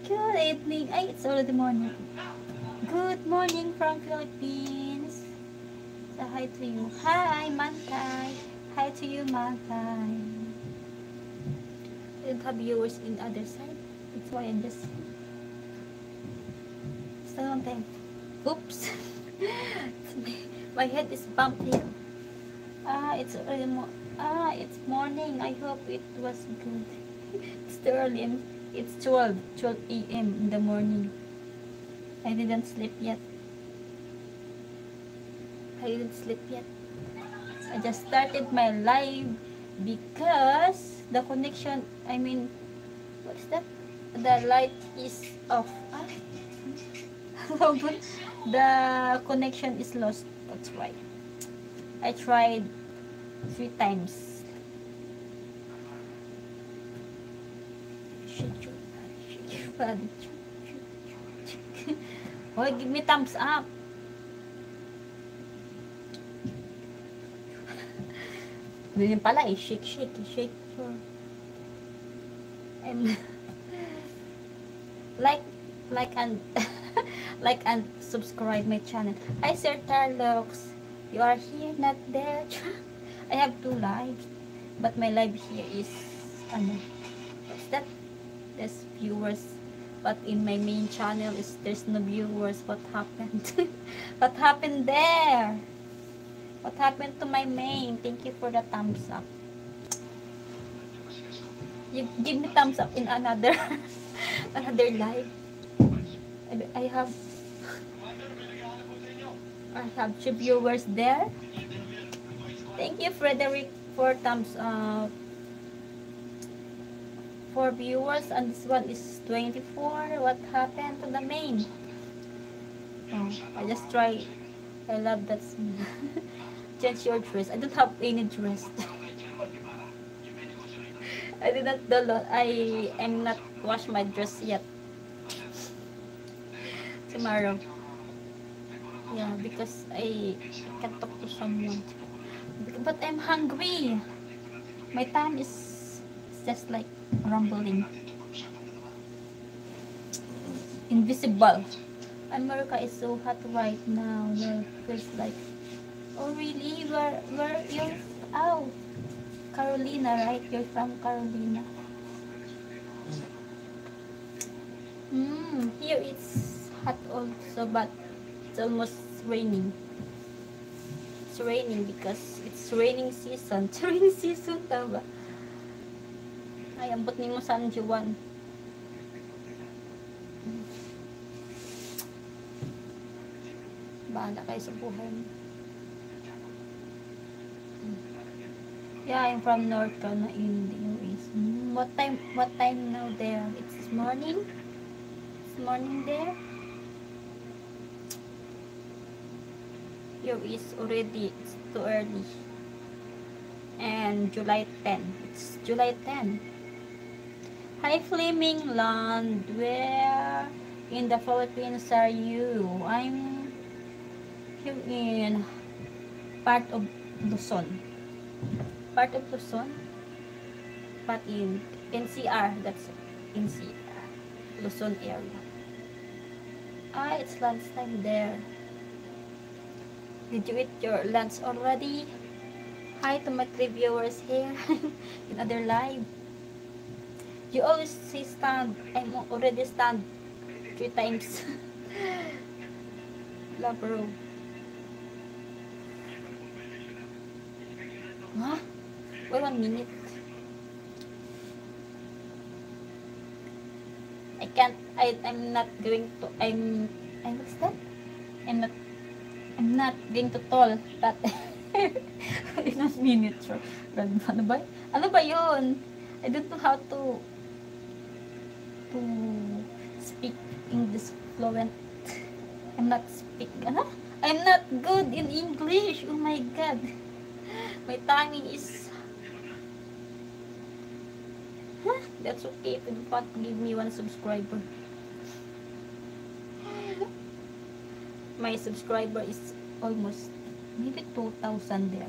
Good evening. Ay, it's already morning. Good morning from Philippines. So, hi to you. Hi, Mantay. Hi to you, Mantay. I don't have viewers in other side. That's why I'm just still on time. Oops. My head is bumped here. It's already it's morning. I hope it was good. It's too early. It's 12 a.m. in the morning. I didn't sleep yet. I just started my live because the connection, what is that? The light is off. The connection is lost. That's why. I tried 3 times. Oh, give me thumbs up. Ganyan pala eh. Shake. And like and like and subscribe my channel. Hi Sir Tarlox. You are here, not there. I have 2 lives. But my live here is what's that? There's viewers. But in my main channel is there's no viewers. What happened? What happened there? What happened to my main? Thank you for the thumbs up. You give me thumbs up in another another live. I have 2 viewers there. Thank you, Frederick, for thumbs up. 4 viewers, and this one is 24. What happened to the main? Oh, I just try. I love that. Change your dress. I don't have any dress. I did not download. I am not wash my dress yet. Tomorrow. Yeah, because I can talk to someone. But I'm hungry. My tongue is just like rumbling. Invisible. America is so hot right now. It feels like, oh really? Where you're? Oh, Carolina, right? You're from Carolina. Here it's hot also, but it's almost raining. It's raining because it's raining season. It's raining season ka ba? Ay, ambot ni mo San Juan. Bahala kayo sa buhay mo. Yeah, I'm from North Carolina in the US. What time now there? It's morning? It's morning there? Here is already, it's too early. And July 10. It's July 10. Hi Fleming Land. Where in the Philippines are you? I'm here in part of Luzon. Part of Luzon, but in NCR, that's NCR, Luzon area. It's lunchtime there. Did you eat your lunch already? Hi to my 3 viewers here in other live. You always say stand. I'm already stand 3 times. Love bro. Huh? Wait 1 minute. I'm not going to, what's that? I'm not going to tell that in a minute. Ano ba yun? I don't know how to speak English fluent. I'm not good in English. Oh my God. My timing is... That's okay if you want to give me 1 subscriber. My subscriber is almost maybe 2,000 there.